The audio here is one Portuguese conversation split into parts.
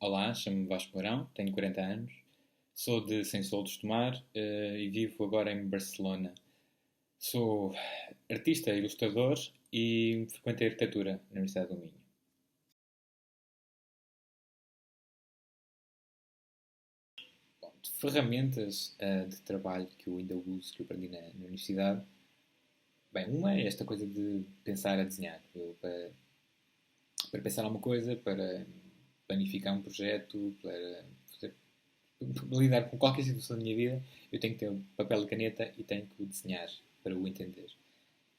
Olá, chamo-me Vasco Mourão, tenho 40 anos, sou de Sem Soldos de Tomar e vivo agora em Barcelona. Sou artista, ilustrador e frequento a arquitetura na Universidade do Minho. Bom, de ferramentas de trabalho que eu ainda uso, que eu aprendi na universidade, bem, uma é esta coisa de pensar a desenhar. Para pensar alguma coisa, para planificar um projeto, fazer lidar com qualquer situação da minha vida, eu tenho que ter papel e caneta e tenho que o desenhar para o entender.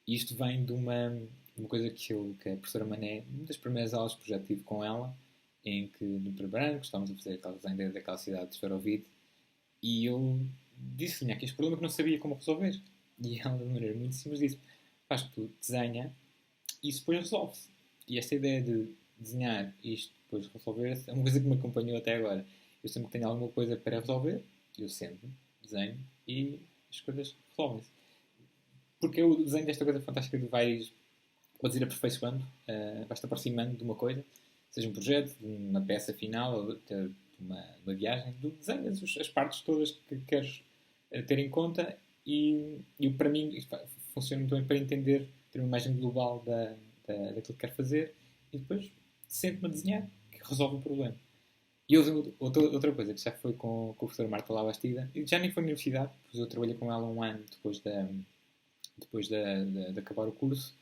E isto vem de uma coisa que a professora Mané, uma das primeiras aulas que eu já tive com ela, em que no Branco estávamos a fazer aquele desenho daquela cidade de Esferovite, e eu disse que tinha aqui este problema que não sabia como resolver. E ela, de maneira muito simples, disse: faz que tu desenha e isso depois resolve-se. E esta ideia de desenhar e isto depois resolver-se é uma coisa que me acompanhou até agora. Eu sempre que tenho alguma coisa para resolver, eu sento, desenho e as coisas resolvem-se. Porque o desenho desta coisa fantástica de podes ir aperfeiçoando, vais-te aproximando de uma coisa, seja um projeto, de uma peça final, ou de uma viagem, tu desenhas as partes todas que queres ter em conta e para mim isto funciona muito bem para entender, ter uma imagem global daquilo que quero fazer e depois sento-me a desenhar, que resolve o problema. E outra coisa que já foi com a professora Marta Labastida, e já nem foi na universidade, pois eu trabalhei com ela um ano depois de acabar o curso,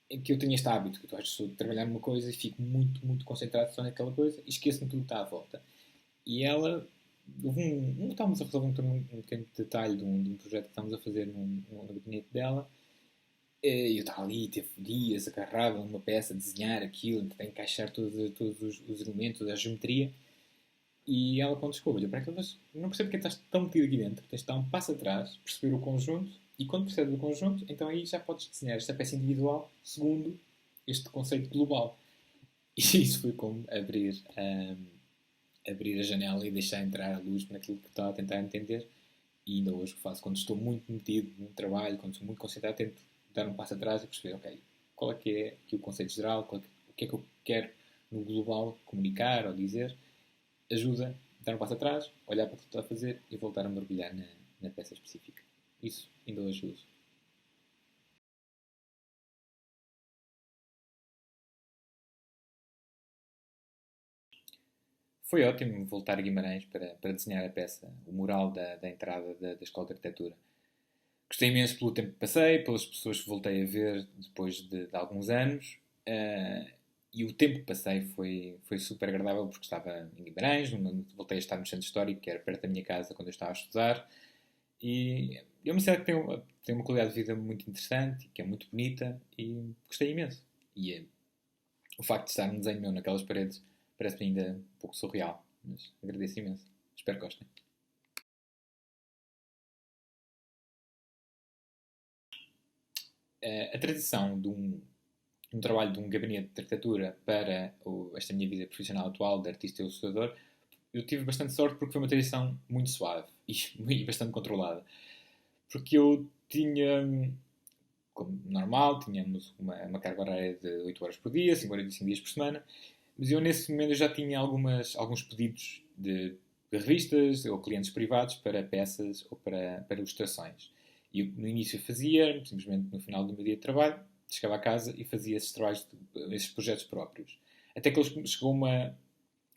em que eu tenho este hábito, que eu estou a trabalhar numa coisa e fico muito, muito concentrado só naquela coisa e esqueço-me tudo que está à volta. E ela, estávamos a resolver um pequeno detalhe de um projeto que estávamos a fazer no gabinete dela, e eu estava ali, teve dias agarrado numa peça, desenhar aquilo, tentar encaixar todos os elementos, a geometria, e ela, quando chegou, olhou para aquilo, mas não percebo porque estás tão metido aqui dentro. Tens de dar um passo atrás, perceber o conjunto, e quando percebes o conjunto, então aí já podes desenhar esta peça individual segundo este conceito global. E isso foi como abrir a janela e deixar entrar a luz naquilo que estava a tentar entender. E ainda hoje o faço. Quando estou muito metido no trabalho, quando estou muito concentrado, tento dar um passo atrás e perceber, ok, qual é que é aqui o conceito geral, o que é que eu quero no global comunicar ou dizer, ajuda a dar um passo atrás, olhar para o que estou a fazer e voltar a mergulhar na peça específica. Isso ainda hoje uso. Foi ótimo voltar a Guimarães para desenhar a peça, o mural da entrada da Escola de Arquitetura. Gostei imenso pelo tempo que passei, pelas pessoas que voltei a ver depois de alguns anos. E o tempo que passei foi super agradável porque estava em Guimarães, voltei a estar no centro histórico, que era perto da minha casa quando eu estava a estudar. E é uma cidade que tem uma qualidade de vida muito interessante, que é muito bonita e gostei imenso. E o facto de estar um desenho meu naquelas paredes parece-me ainda um pouco surreal, mas agradeço imenso. Espero que gostem. A transição de um trabalho de um gabinete de arquitetura para esta minha vida profissional atual de artista e ilustrador, eu tive bastante sorte porque foi uma transição muito suave e bastante controlada. Porque eu tinha, como normal, tínhamos uma carga horária de 8 horas por dia, 55 dias por semana, mas eu nesse momento já tinha alguns pedidos de revistas ou clientes privados para peças ou para ilustrações. E no início fazia, simplesmente no final do meu dia de trabalho, chegava a casa e fazia esses trabalhos, esses projetos próprios. Até que chegou um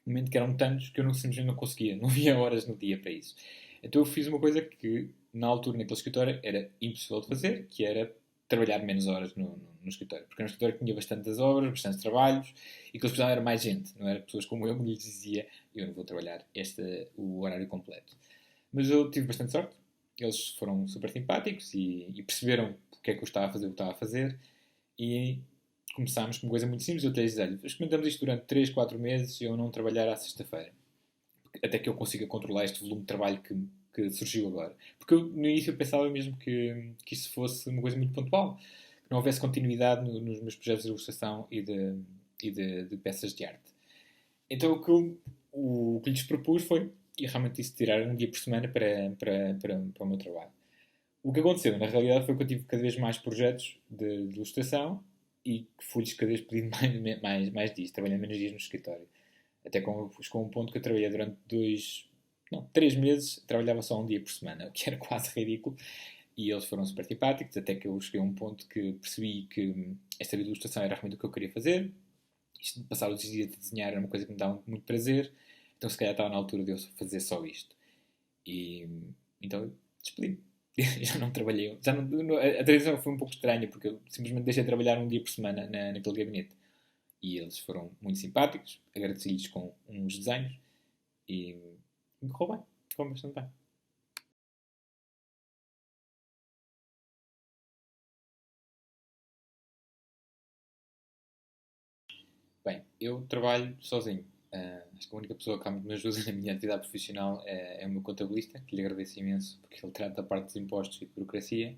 momento que eram tantos que eu simplesmente não conseguia, não havia horas no dia para isso. Então eu fiz uma coisa que na altura naquele escritório era impossível de fazer, que era trabalhar menos horas no escritório. Porque era um escritório que tinha bastantes obras, bastantes trabalhos, e que eles precisavam era mais gente, não era pessoas como eu que lhes dizia eu não vou trabalhar o horário completo. Mas eu tive bastante sorte, eles foram super simpáticos e perceberam o que é que eu estava a fazer, o que estava a fazer, e começámos com uma coisa muito simples. Eu até disse, olha, experimentamos isto durante 3 4 meses e eu não trabalhar à sexta-feira. Até que eu consiga controlar este volume de trabalho que surgiu agora. Porque no início eu pensava mesmo que isso fosse uma coisa muito pontual. Que não houvesse continuidade nos meus projetos de ilustração e de peças de arte. Então o que lhes propus foi, e realmente disse, tirar um dia por semana para o meu trabalho. O que aconteceu, na realidade, foi que eu tive cada vez mais projetos de ilustração e que fui-lhes cada vez pedindo mais dias, trabalhando menos dias no escritório. Até chegou a um ponto que eu trabalhei durante não, 3 meses, trabalhava só um dia por semana, o que era quase ridículo. E eles foram super simpáticos, até que eu cheguei a um ponto que percebi que esta ilustração era realmente o que eu queria fazer. Isto de passar os dias a desenhar era uma coisa que me dava muito prazer, então se calhar estava na altura de eu fazer só isto. E então eu despedi-me. Já não trabalhei. A transição foi um pouco estranha, porque eu simplesmente deixei de trabalhar um dia por semana naquele gabinete. E eles foram muito simpáticos, agradeci-lhes com uns desenhos e correu bem, correu bastante bem. Bem, eu trabalho sozinho. Acho que a única pessoa que realmente me ajuda na minha atividade profissional é o meu contabilista, que lhe agradeço imenso, porque ele trata da parte dos impostos e de burocracia,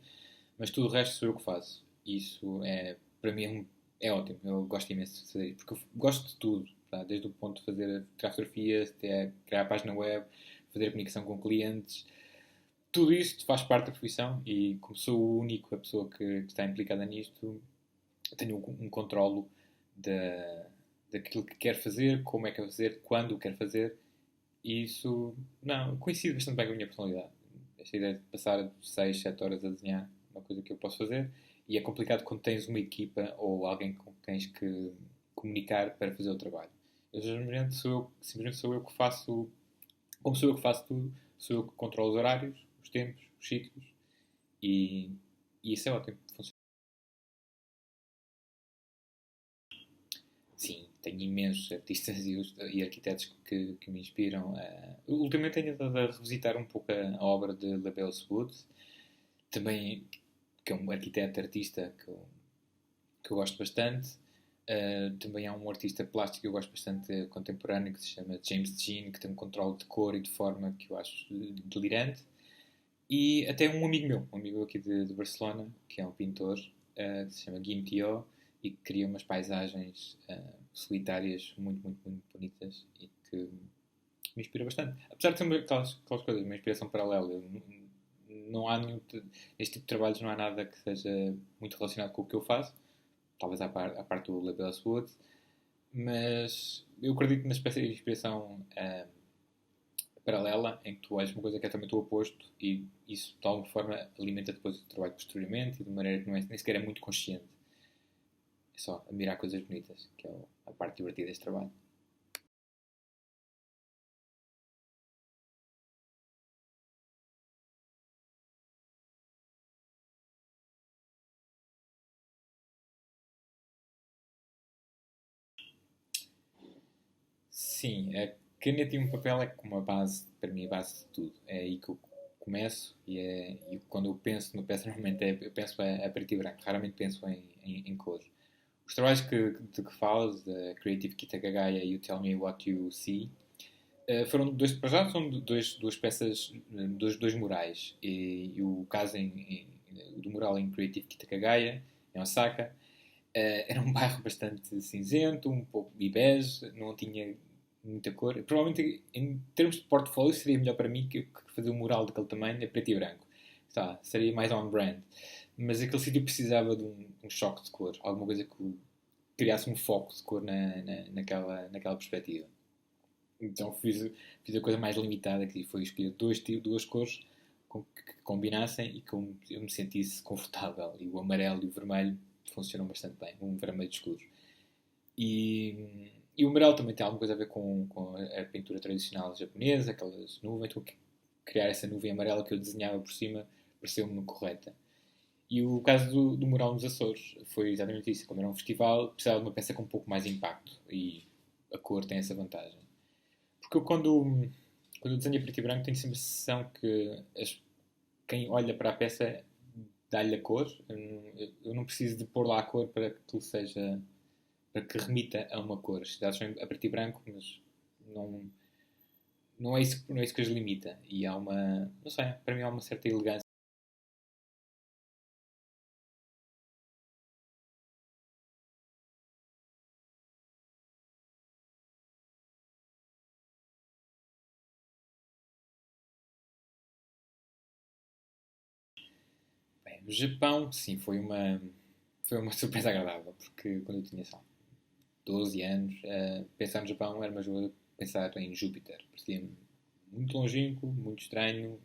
mas tudo o resto sou eu que faço. Isso é, para mim, é ótimo. Eu gosto imenso de fazer isso, porque eu gosto de tudo, tá? Desde o ponto de fazer tirar fotografias, até criar a página web, fazer a comunicação com clientes. Tudo isso faz parte da profissão e, como sou o único, a pessoa que está implicada nisto, tenho um controlo da, daquilo que quero fazer, como é que quero fazer, quando o quero fazer, e isso não, coincide bastante bem com a minha personalidade. Esta ideia de passar 6 7 horas a desenhar é uma coisa que eu posso fazer, e é complicado quando tens uma equipa ou alguém com quem tens que comunicar para fazer o trabalho. Eu, simplesmente sou eu que faço, como sou eu que faço tudo, sou eu que controlo os horários, os tempos, os sítios, e, e isso é ótimo. Sim, tenho imensos artistas e arquitetos que me inspiram. Ultimamente tenho andado a revisitar um pouco a obra de Labelle Woods, também, que é um arquiteto artista que eu gosto bastante. Também há um artista plástico que eu gosto bastante contemporâneo que se chama James Jean, que tem um controle de cor e de forma que eu acho delirante. E até um amigo aqui de Barcelona, que é um pintor, que se chama Guim Thiaw, e que cria umas paisagens solitárias muito bonitas e que me inspira bastante. Apesar de ser aquelas coisas, uma inspiração paralela. Não há nenhum. Este tipo de trabalhos não há nada que seja muito relacionado com o que eu faço, talvez à parte do Labellous Wood, mas eu acredito na espécie de inspiração paralela em que tu és uma coisa que é também o oposto e isso de alguma forma alimenta depois o trabalho posteriormente e de maneira que não é, nem sequer é muito consciente. É só admirar coisas bonitas, que é a parte divertida deste trabalho. Sim, a caneta e um papel é como a base, para mim, a base de tudo. É aí que eu começo e quando eu penso no peça, normalmente eu penso a preto e branco, raramente penso em cor. Os trabalhos de que falas, da Creative Kitagagaya e o Tell Me What You See, foram para já são duas peças, dois murais. E o caso do mural em Creative Kitagagaya, em Osaka, era um bairro bastante cinzento, um pouco e bege, não tinha muita cor. Provavelmente, em termos de portfólio, seria melhor para mim que fazer um mural daquele tamanho a preto e branco. Tá, seria mais on-brand. Mas aquele sítio precisava de um choque de cor, alguma coisa que criasse um foco de cor naquela perspectiva. Então fiz a coisa mais limitada que foi escolher duas cores que combinassem e que eu me sentisse confortável. E o amarelo e o vermelho funcionam bastante bem, um vermelho escuro. E o amarelo também tem alguma coisa a ver com a pintura tradicional japonesa, aquelas nuvens. Então, criar essa nuvem amarela que eu desenhava por cima pareceu-me correta. E o caso do mural nos Açores foi exatamente isso. Como era um festival, precisava de uma peça com um pouco mais de impacto. E a cor tem essa vantagem. Porque quando eu desenho a preto e branco, tenho sempre a sensação que quem olha para a peça dá-lhe a cor. Eu não preciso de pôr lá a cor para que aquilo seja. Para que remita a uma cor. As cidades são a preto e branco, mas não, não é isso que as limita. E há uma. Não sei, para mim há uma certa elegância. Bem, o Japão, sim, foi uma surpresa agradável, porque quando eu tinha, só 12 anos, pensar no Japão era uma ajuda a pensar em Júpiter. Parecia muito longínquo, muito estranho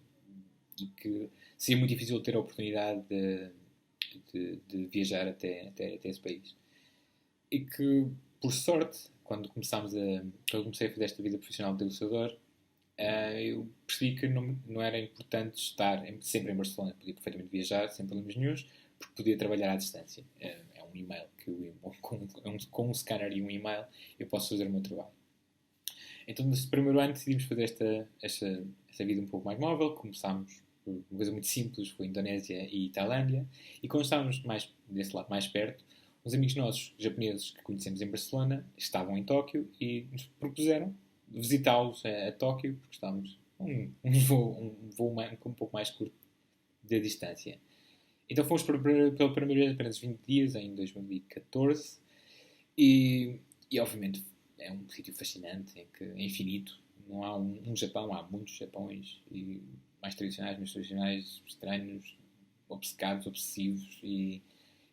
e que seria muito difícil ter a oportunidade de viajar até esse país. E que, por sorte, quando comecei a fazer esta vida profissional de ilustrador, eu percebi que não era importante estar sempre em Barcelona. Podia perfeitamente viajar, sem problemas nenhums, porque podia trabalhar à distância. É um e-mail, com um scanner e um e-mail, eu posso fazer o meu trabalho. Então, nesse primeiro ano, decidimos fazer esta vida um pouco mais móvel. Começámos por uma coisa muito simples, foi Indonésia e Tailândia. E quando estávamos mais desse lado mais perto, uns amigos nossos japoneses que conhecemos em Barcelona estavam em Tóquio e nos propuseram visitá-los a Tóquio, porque estávamos um voo um pouco mais curto de distância. Então fomos pela primeira vez apenas 20 dias, em 2014, e, e obviamente é um sítio fascinante, em que é infinito. Não há um Japão, há muitos Japões, e mais tradicionais, menos tradicionais, estranhos, obcecados, obsessivos, e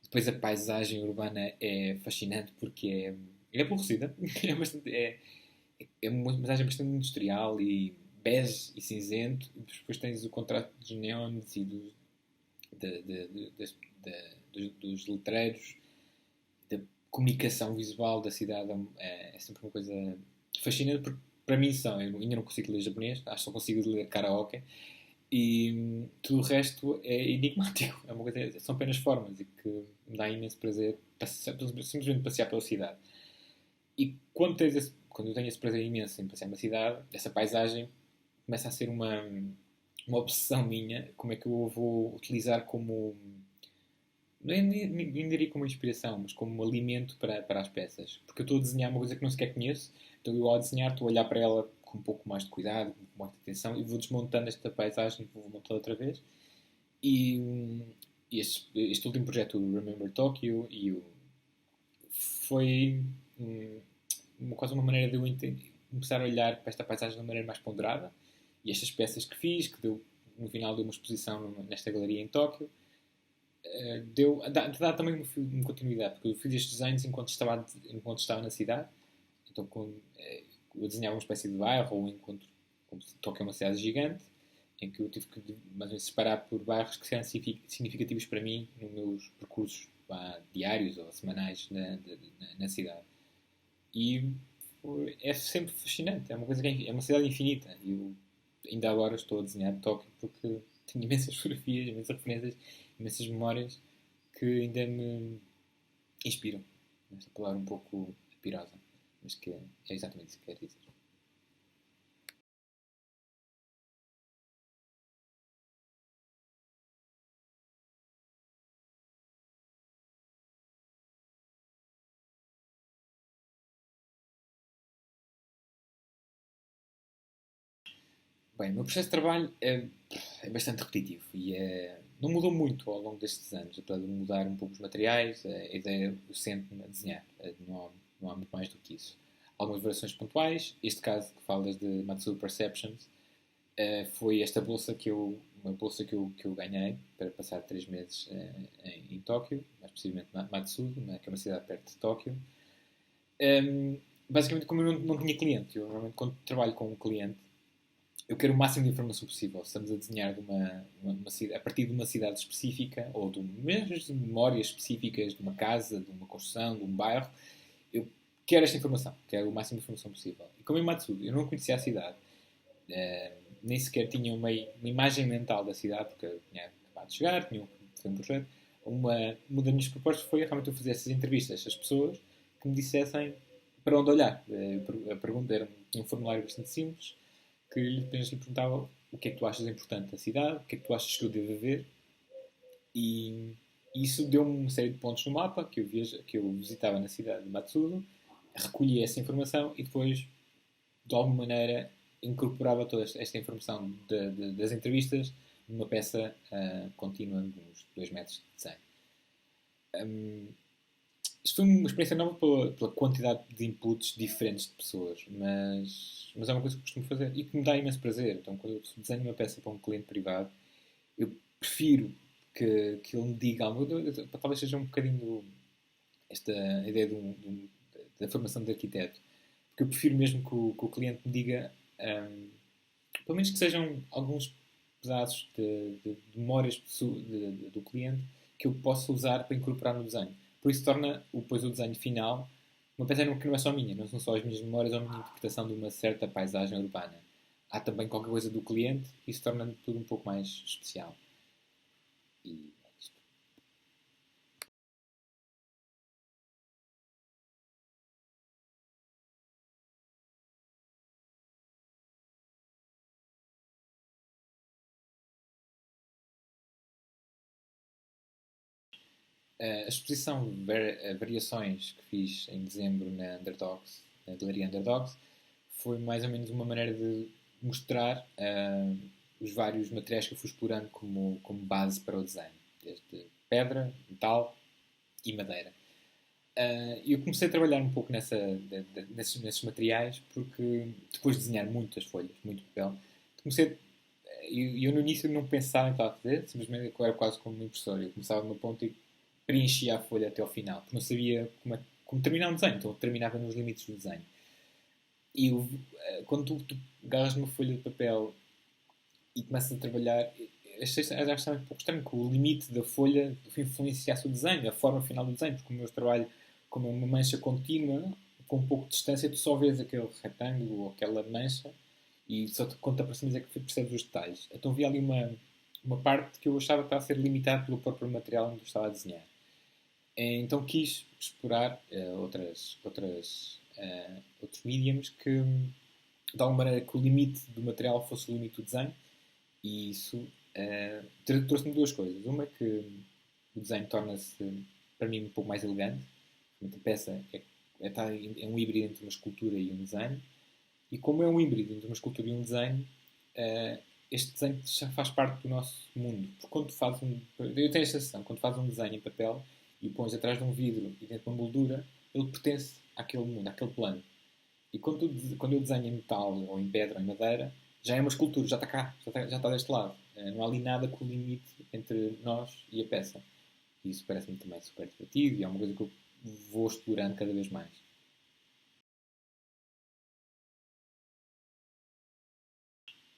depois a paisagem urbana é fascinante porque é aborrecida, é uma paisagem bastante industrial e bege e cinzento, e depois tens o contraste dos neons e de- de- de- das- dos letreiros, da comunicação visual da cidade. É sempre uma coisa fascinante porque para mim eu ainda não consigo ler japonês, acho que só consigo ler karaoke, e tudo o resto é enigmático. É uma coisa, são apenas formas e que me dá imenso prazer simplesmente passear pela cidade. E quando eu tenho esse prazer imenso em passear na cidade, essa paisagem começa a ser uma obsessão minha. Como é que eu a vou utilizar como. Nem diria como inspiração, mas como alimento para as peças. Porque eu estou a desenhar uma coisa que não sequer conheço, então eu ao desenhar estou a olhar para ela com um pouco mais de cuidado, com mais de atenção, e vou desmontando esta paisagem, vou montando outra vez. E este último projeto, o Remember Tokyo, foi quase uma maneira de eu começar a olhar para esta paisagem de uma maneira mais ponderada. E estas peças que fiz, no final deu uma exposição nesta galeria em Tóquio, dá também uma continuidade, porque eu fiz estes desenhos enquanto estava na cidade. Então, eu desenhava uma espécie de bairro, ou como Tóquio é uma cidade gigante, em que eu tive que mais ou menos separar por bairros que eram significativos para mim nos meus percursos diários ou semanais na cidade. E é sempre fascinante, é uma coisa é uma cidade infinita. E eu ainda agora estou a desenhar Tóquio porque tenho imensas fotografias, imensas referências, imensas memórias que ainda me inspiram. Esta palavra um pouco pirosa, mas que é exatamente isso que quero dizer. Bem, o meu processo de trabalho é bastante repetitivo e não mudou muito ao longo destes anos, apesar de mudar um pouco os materiais, a ideia eu sempre a desenhar, não há muito mais do que isso. Algumas variações pontuais, este caso que falas de Matsudo Perceptions, foi uma bolsa que eu ganhei para passar 3 meses em Tóquio, mais precisamente Matsudo, né, que é uma cidade perto de Tóquio. Basicamente, como eu não tinha cliente, eu normalmente quando trabalho com um cliente, eu quero o máximo de informação possível. Estamos a desenhar a partir de uma cidade específica ou de mesmo de memórias específicas de uma casa, de uma construção, de um bairro. Eu quero esta informação, quero o máximo de informação possível. E como em Matsudo eu não conhecia a cidade, nem sequer tinha uma imagem mental da cidade, porque eu tinha acabado de chegar, tinha feito um projeto. Uma das minhas propostas foi realmente eu fazer essas entrevistas a essas pessoas que me dissessem para onde olhar. A pergunta era um formulário bastante simples que apenas lhe perguntava o que é que tu achas importante da cidade, o que é que tu achas que eu devo ver, e isso deu-me uma série de pontos no mapa que eu visitava na cidade de Matsudo, recolhia essa informação e depois, de alguma maneira, incorporava toda esta informação das entrevistas numa peça contínua de uns 2 metros de desenho. Um, Isto foi uma experiência nova pela quantidade de inputs diferentes de pessoas, mas é uma coisa que costumo fazer e que me dá imenso prazer. Então, quando eu desenho uma peça para um cliente privado, eu prefiro que ele me diga algo. Talvez seja um bocadinho esta ideia da formação de arquiteto. Porque eu prefiro mesmo que o cliente me diga, pelo menos que sejam alguns pedaços de memórias do cliente que eu possa usar para incorporar no desenho. Por isso torna depois o desenho final uma peça que não é só minha, não são só as minhas memórias ou a minha interpretação de uma certa paisagem urbana. Há também qualquer coisa do cliente e isso torna tudo um pouco mais especial. E é isto. A exposição Variações que fiz em dezembro na Underdogs, na Galeria Underdogs, foi mais ou menos uma maneira de mostrar os vários materiais que eu fui explorando como base para o desenho, desde pedra, metal e madeira. Eu comecei a trabalhar um pouco nesses materiais porque depois de desenhar muitas folhas, muito papel, comecei eu no início não pensava em estar a fazer, simplesmente eu era quase como um impressor. Eu começava numa ponta e preenchia a folha até ao final, porque não sabia como terminar um desenho, então eu terminava nos limites do desenho. E quando tu agarras numa folha de papel e começas a trabalhar, acho um pouco estranho que o limite da folha influenciasse o desenho, a forma final do desenho, porque o meu trabalho, como é uma mancha contínua, com um pouco de distância, tu só vês aquele retângulo ou aquela mancha e só quando te aproximas é que percebes os detalhes. Então vi ali uma parte que eu achava que estava a ser limitada pelo próprio material onde eu estava a desenhar. Então quis explorar outros mediums que, de alguma maneira, que o limite do material fosse o limite do desenho. E isso trouxe-me duas coisas. Uma é que o desenho torna-se, para mim, um pouco mais elegante. A peça é um híbrido entre uma escultura e um desenho. E como é um híbrido entre uma escultura e um desenho, este desenho já faz parte do nosso mundo. Porque quando tu fazes eu tenho esta sensação, quando fazes um desenho em papel e o pões atrás de um vidro e dentro de uma moldura, ele pertence àquele mundo, àquele plano. E quando eu desenho em metal, ou em pedra, ou em madeira, já é uma escultura, já está cá, já está deste lado. Não há ali nada com o limite entre nós e a peça. E isso parece-me também super divertido e é uma coisa que eu vou explorando cada vez mais.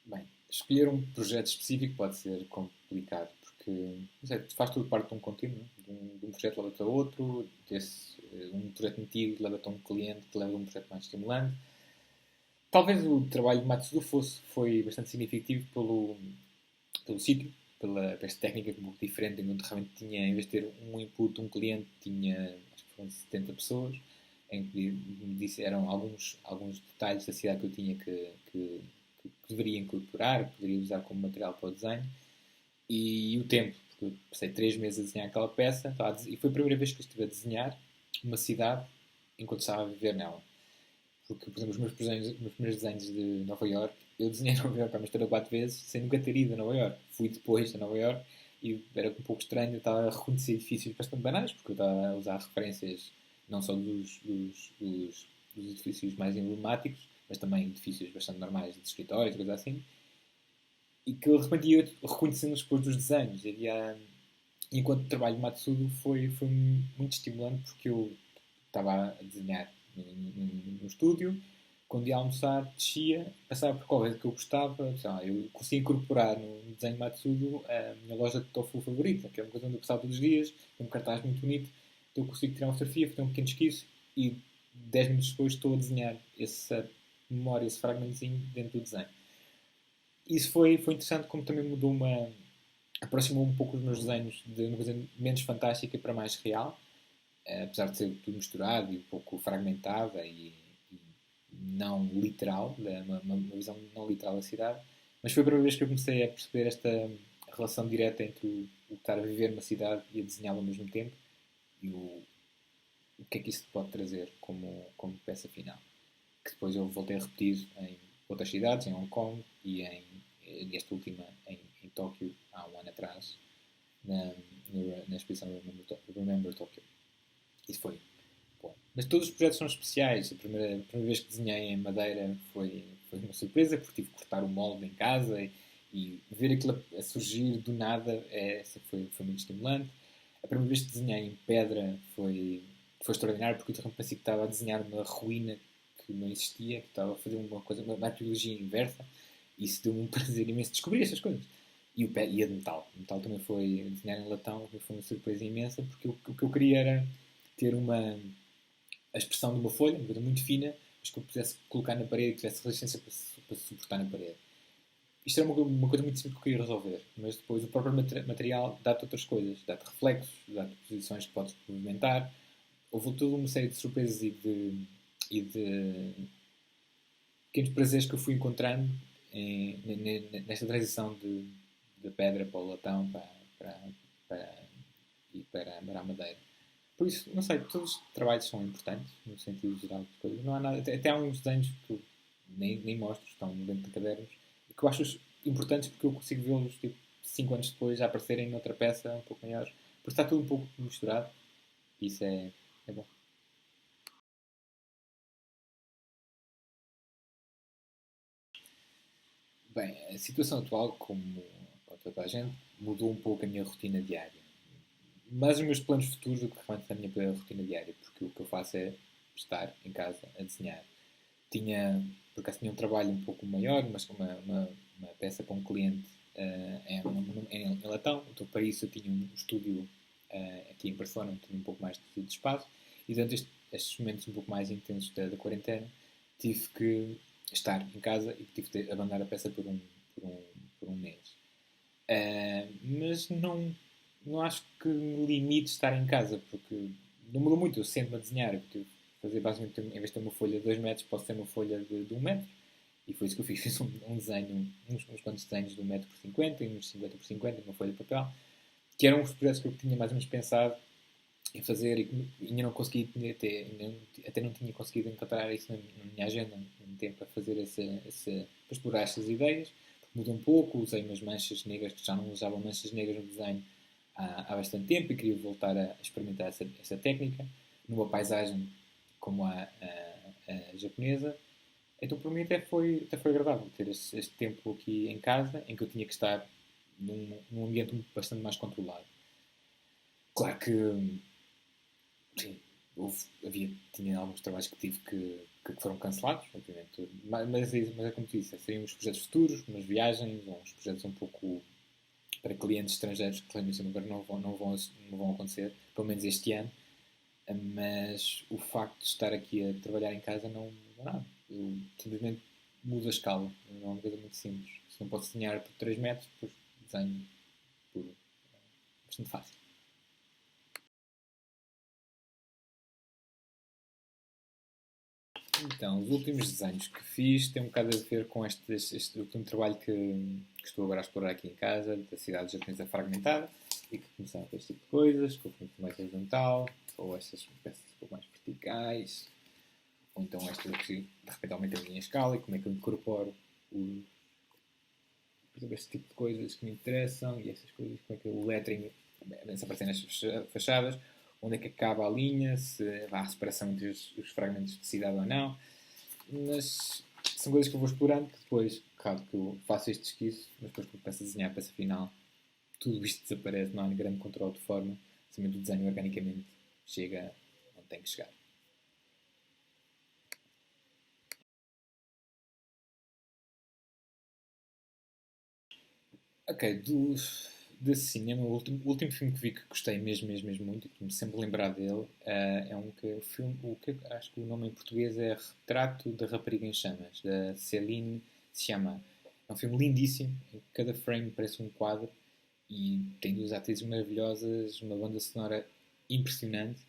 Bem, escolher um projeto específico pode ser complicado, porque não sei, faz tudo parte de um contínuo, de um projeto leva-te a outro, um projeto antigo leva-te a um cliente que leva a um projeto mais estimulante. Talvez o trabalho de Matsudo foi bastante significativo pelo sítio, pela esta técnica um pouco diferente, onde realmente tinha, em vez de ter um input, um cliente, tinha, acho que foram 70 pessoas, em que me disseram alguns detalhes da cidade que eu tinha que deveria incorporar, que poderia usar como material para o desenho, e o tempo, porque eu passei 3 meses a desenhar aquela peça, e foi a primeira vez que eu estive a desenhar uma cidade enquanto estava a viver nela. Porque, por exemplo, os meus primeiros desenhos de Nova York, eu desenhei Nova York há umas 3 ou 4 vezes sem nunca ter ido a Nova York. Fui depois a Nova York e era um pouco estranho, eu estava a reconhecer edifícios bastante banais, porque eu estava a usar referências não só dos edifícios mais emblemáticos, mas também edifícios bastante normais de escritórios, coisas assim, e que eu de repente ia reconhecendo depois dos desenhos. Enquanto o trabalho de Matsudo foi muito estimulante porque eu estava a desenhar no estúdio, quando ia almoçar, descia, passava por qualquer coisa que eu gostava, sei lá, eu conseguia incorporar no desenho de Matsudo a minha loja de tofu favorita, que é uma coisa onde eu passava todos os dias, tem um cartaz muito bonito, então eu consigo tirar uma fotografia, fazer um pequeno esquiço e 10 minutos depois estou a desenhar essa memória, esse fragmentozinho dentro do desenho. Isso foi interessante como também aproximou um pouco os meus desenhos de uma coisa menos fantástica para mais real, apesar de ser tudo misturado e um pouco fragmentada e não literal, uma visão não literal da cidade. Mas foi a primeira vez que eu comecei a perceber esta relação direta entre o estar a viver numa cidade e a desenhá-la ao mesmo tempo e o que é que isso pode trazer como peça final. Que depois eu voltei a repetir em outras cidades, em Hong Kong esta última em Tóquio, há um ano atrás, na, na exposição Remember Tokyo. Isso foi bom. Mas todos os projetos são especiais. A primeira vez que desenhei em madeira foi uma surpresa, porque tive que cortar o molde em casa e ver aquilo a surgir do nada foi muito estimulante. A primeira vez que desenhei em pedra foi que foi extraordinário, porque eu de repente pensei que estava a desenhar uma ruína que não existia, que estava a fazer uma coisa, uma meteorologia inversa, e isso deu-me um prazer imenso descobrir estas coisas. E a de metal. O metal também foi desenhar em latão, foi uma surpresa imensa, porque o que eu queria era ter a expressão de uma folha, uma coisa muito fina, mas que eu pudesse colocar na parede e que tivesse resistência para se suportar na parede. Isto era uma coisa muito simples que eu queria resolver, mas depois o próprio material dá-te outras coisas, dá-te reflexos, dá-te posições que podes movimentar. Houve toda uma série de surpresas e de pequenos prazeres que eu fui encontrando nesta transição de pedra para o latão para, para, para a madeira. Por isso, não sei, todos os trabalhos são importantes, no sentido geral de coisas. Não há nada, até há uns desenhos que eu nem mostro, estão dentro de cadernos, e que eu acho importantes porque eu consigo vê-los tipo, 5 anos depois a aparecerem noutra peça um pouco maior. Porque está tudo um pouco misturado, e isso é bom. Bem, a situação atual, como para toda a gente, mudou um pouco a minha rotina diária. Mais os meus planos futuros do que realmente a minha rotina diária, porque o que eu faço é estar em casa a desenhar. Por acaso tinha um trabalho um pouco maior, mas com uma peça com um cliente em Latão, então para isso eu tinha um estúdio aqui em Barcelona, onde tinha um pouco mais de espaço, e durante estes momentos um pouco mais intensos da quarentena, tive que estar em casa e tive de abandonar a peça por um, por um mês. Mas não acho que me limite estar em casa, porque não mudou muito. Eu sento-me a desenhar, porque fazer basicamente, em vez de ter uma folha de 2 metros, posso ter uma folha de 1 metro. E foi isso que eu fiz. Fiz um desenho, uns quantos desenhos de 1 metro por 50 e uns 50 por 50 uma folha de papel, que eram os projetos que eu tinha mais ou menos pensado em fazer e que ainda não consegui, até não tinha conseguido encontrar isso na minha agenda, um tempo para fazer para explorar essas ideias. Mudou um pouco, usei umas manchas negras, que já não usava manchas negras no desenho há bastante tempo e queria voltar a experimentar essa técnica numa paisagem como a japonesa. Então, para mim, até foi agradável ter este tempo aqui em casa, em que eu tinha que estar num ambiente bastante mais controlado. Claro que, sim, tinha alguns trabalhos que tive que foram cancelados, obviamente. Mas é como te disse, seriam uns projetos futuros, umas viagens, ou uns projetos um pouco para clientes estrangeiros que realmente agora não vão acontecer, pelo menos este ano. Mas o facto de estar aqui a trabalhar em casa não muda nada. Eu simplesmente mudo a escala. Não é uma coisa muito simples. Se não posso desenhar por 3 metros, depois desenho por bastante fácil. Então, os últimos desenhos que fiz têm um bocado a ver com este último trabalho que estou agora a explorar aqui em casa, da cidade japonesa fragmentada, e que começaram com este tipo de coisas, com o muito mais horizontal, ou estas peças um pouco mais verticais, ou então estas que de repente aumentam a minha escala e como é que eu incorporo por exemplo, este tipo de coisas que me interessam e essas coisas, como é que o lettering se aparece nas fachadas, onde é que acaba a linha, se há separação entre os fragmentos de cidade ou não. Mas são coisas que eu vou explorando, que depois, claro que eu faço este esquizo, mas depois quando começo a desenhar a peça final, tudo isto desaparece, não há grande controle de forma, simplesmente o desenho organicamente chega onde tem que chegar. Ok, de cinema, o último filme que vi que gostei mesmo muito e que me sempre lembrar dele é um que o filme, acho que o nome em português é Retrato da Rapariga em Chamas, da Céline Sciamma. É um filme lindíssimo, em que cada frame parece um quadro e tem duas atrizes maravilhosas, uma banda sonora impressionante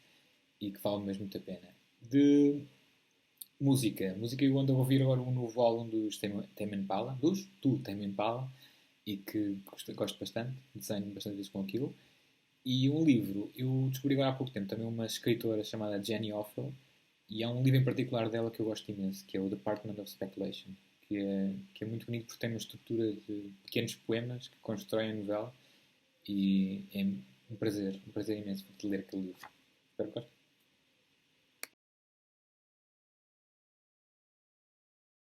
e que vale mesmo muito a pena. De música eu ando a ouvir agora um novo álbum dos Tame Impala, do Tame Impala, e que gosto bastante, desenho bastante vezes com aquilo. E um livro, eu descobri agora há pouco tempo também uma escritora chamada Jenny Offill, e há um livro em particular dela que eu gosto imenso, que é o Department of Speculation, que é muito bonito porque tem uma estrutura de pequenos poemas que constroem a novela, e é um prazer imenso de ler aquele livro. Espero que gostes.